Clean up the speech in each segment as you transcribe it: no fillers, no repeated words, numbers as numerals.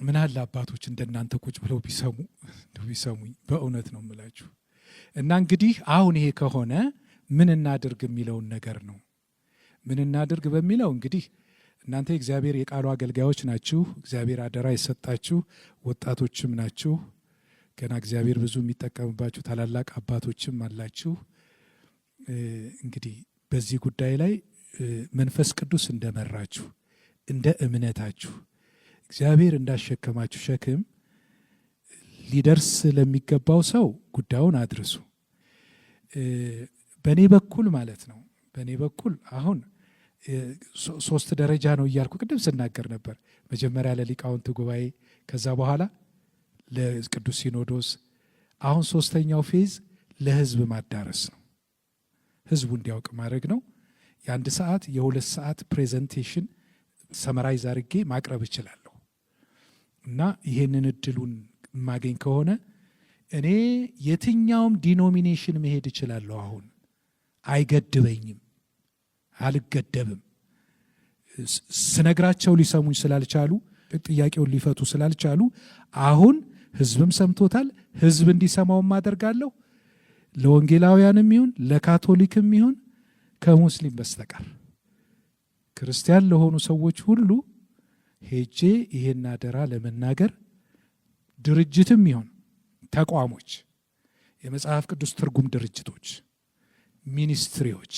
ምን አለ አባቶች እንደናንተ ቁጭ ብለው ቢሰሙኝ በእውነት ነው የምላችሁ። እና እንግዲህ አሁን ይሄ ከሆነ ምን እናድርግ የሚለውን ነገር ነው። ምን እናድርግ በሚለው እንግዲህ እናንተ እግዚአብሔር የቃሉ አገልጋዮች ናችሁ። እግዚአብሔር አደራ የሰጣችሁ ወጣቶችም ናችሁ። ገና እግዚአብሔር ብዙ የሚጠቀምባችሁ ታላላቅ አባቶችም አላችሁ። እንግዲህ በዚህ ጉዳይ ላይ መንፈስ ቅዱስ እንደመራችሁ እንደ እምነታችሁ እግዚአብሔር እንዳሸከማችሁ ሸክም ሊደርስ ለሚገባው ሰው ጉዳዩን አድርሱ። በኔ በኩል ማለት ነው። በኔ በኩል አሁን 3 ደረጃ ነው እያልኩ ቅድም ስናገር ነበር። መጀመሪያ ለሊቃውንት ጉባኤ፣ ከዛ በኋላ ለቅዱስ ሲኖዶስ፣ አሁን 3ኛው ፌዝ ለህዝብ ማዳረስ ነው። ህዝቡ እንዲያውቅ ማድረግ ነው። የ1 ሰዓት የ2 ሰዓት ፕሬዘንቴሽን ሰመራይዝ አድርጌ ማቅረብ እችላለሁ እና ይሄንን እድሉን ማገኝ ከሆነ እኔ የትኛውም ዲኖሚኔሽን መሄድ እችላለሁ። አሁን አይገድበኝም፣ አልገደብም። ስነግራቸው ሊሰሙኝ ስላልቻሉ ጥያቄውን ሊፈቱ ስላልቻሉ አሁን ህዝብም ሰምቶታል። ህዝብ እንዲሰማውም አደርጋለሁ። ለወንጌላውያንም ይሁን ለካቶሊክም ይሁን ከሙስሊም በስተቀር ክርስቲያን ለሆኑ ሰዎች ሁሉ ሄጄ ይሄን አደራ ለመናገር ድርጅትም ይሁን ተቋሞች፣ የመጽሐፍ ቅዱስ ትርጉም ድርጅቶች፣ ሚኒስትሪዎች፣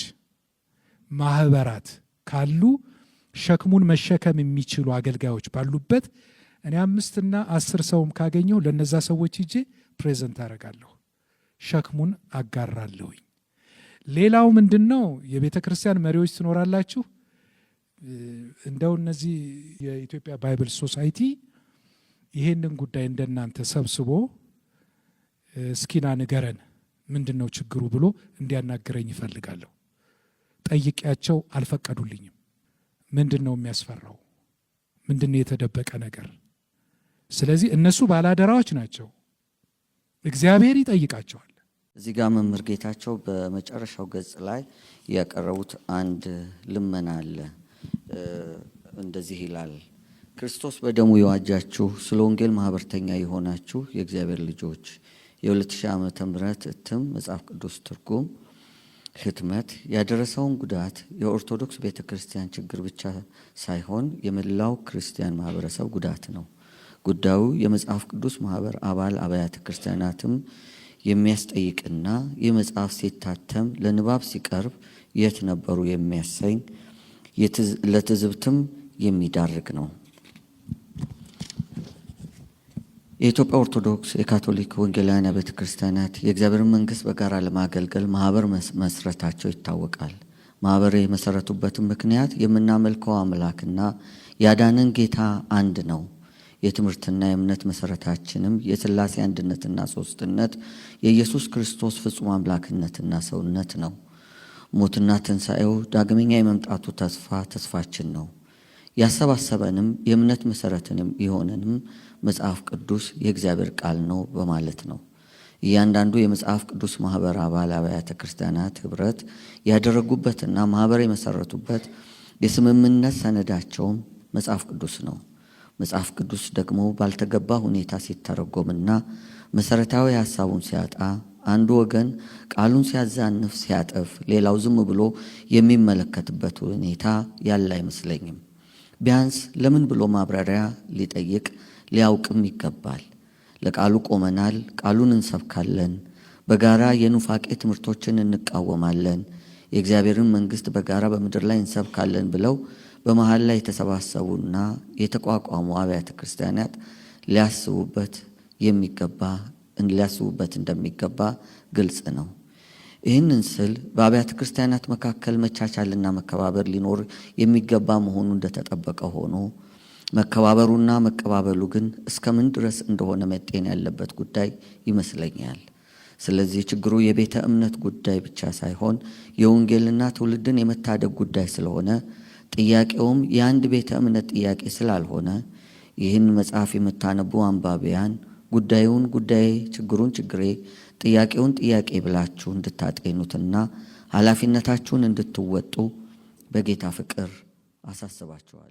ማህበራት ካሉ ሸክሙን መሸከም የሚችሉ አገልጋዮች ባሉበት እኔ 5 እና 10 ሰውም ካገኘው ለነዛ ሰዎች ሂጄ ፕሬዘንት አደርጋለሁ፣ ሸክሙን አጋራለሁኝ። ሌላው ምንድነው? የቤተ ክርስቲያን መሪዎች ትኖራላችሁ። እንደው እነዚህ የኢትዮጵያ ባይብል ሶሳይቲ ይሄንን ጉዳይ እንደናንተ ሰብስቦ እስኪና ንገረን ምንድነው ችግሩ ብሎ እንዲያናግረኝ ይፈልጋለሁ። ጠይቄያቸው አልፈቀዱልኝም። ምንድነው የሚያስፈራው? ምንድነው የተደበቀ ነገር? ስለዚህ እነሱ ባላደራዎች ናቸው። እግዚአብሔር ይጠይቃቸዋል። እዚህ ጋር መምህር ጌታቸው በመጨረሻው ገጽ ላይ ያቀረቡት አንድ ልመና አለ። እንደዚህ ይላል። ክርስቶስ በደሙ የዋጃችሁ ስለ ወንጌል ማህበርተኛ የሆናችሁ የእግዚአብሔር ልጆች የ2000 ዓመተ ምህረት እትም መጽሐፍ ቅዱስ ትርጉም ህትመት ያደረሰውን ጉዳት የኦርቶዶክስ ቤተክርስቲያን ችግር ብቻ ሳይሆን የመላው ክርስቲያን ማህበረሰብ ጉዳት ነው። ጉዳዩ የመጽሐፍ ቅዱስ ማህበር አባል አብያተ ክርስቲያናትም የሚያስጠይቅና የመጽሐፍ ሲታተም ለንባብ ሲቀርብ የት ነበሩ የሚያሰኝ ለትዝብትም የሚዳርግ ነው። የኢትዮጵያ ኦርቶዶክስ የካቶሊክ ወንጌላውያን ቤተ ክርስቲያናት የእግዚአብሔርን መንግስት በጋራ ለማገልገል ማህበር መስረታቸው ይታወቃል። ማህበር የመሰረቱበትን ምክንያት የምናመልከው አምላክና ያዳነን ጌታ አንድ ነው። የትምህርትና የእምነት መሰረታችንም የሥላሴ አንድነትና ሶስትነት የኢየሱስ ክርስቶስ ፍጹም አምላክነትና ሰውነት ነው። ሞትና ትንሣኤው ዳግመኛ የመምጣቱ ተስፋችን ነው። ያሰባሰበንም የእምነት መሰረትንም የሆነንም መጽሐፍ ቅዱስ የእግዚአብሔር ቃል ነው በማለት ነው። እያንዳንዱ የመጽሐፍ ቅዱስ ማህበር አባል አብያተ ክርስቲያናት ህብረት ያደረጉበትና ማህበር የመሰረቱበት የስምምነት ሰነዳቸውም መጽሐፍ ቅዱስ ነው። መጽሐፍ ቅዱስ ደግሞ ባልተገባ ሁኔታ ሲተረጎምና መሰረታዊ ሐሳቡን ሲያጣ አንዱ ወገን ቃሉን ሲያዛንፍ ሲያጠፍ ሌላው ዝም ብሎ የሚመለከትበት ሁኔታ ያለ አይመስለኝም። ቢያንስ ለምን ብሎ ማብራሪያ ሊጠይቅ ሊያውቅም ይገባል። ለቃሉ ቆመናል፣ ቃሉን እንሰብካለን፣ በጋራ የኑፋቄ ትምህርቶችን እንቃወማለን፣ የእግዚአብሔርን መንግስት በጋራ በምድር ላይ እንሰብካለን ብለው በመሃል ላይ የተሰባሰቡና የተቋቋሙ አብያተ ክርስቲያናት ሊያስቡበት እንደሚገባ ግልጽ ነው። ይህንን ስል በአብያተ ክርስቲያናት መካከል መቻቻልና መከባበር ሊኖር የሚገባ መሆኑ እንደተጠበቀ ሆኖ መከባበሩና መቀባበሉ ግን እስከምን ድረስ እንደሆነ መጤን ያለበት ጉዳይ ይመስለኛል። ስለዚህ ችግሩ የቤተ እምነት ጉዳይ ብቻ ሳይሆን የወንጌልና ትውልድን የመታደግ ጉዳይ ስለሆነ ጥያቄውም የአንድ ቤተ እምነት ጥያቄ ስላልሆነ ይህን መጽሐፍ የምታነቡ አንባቢያን ጉዳዩን ጉዳዬ፣ ችግሩን ችግሬ፣ ጥያቄውን ጥያቄ ብላችሁ እንድታጤኑትና ኃላፊነታችሁን እንድትወጡ በጌታ ፍቅር አሳስባችኋለሁ።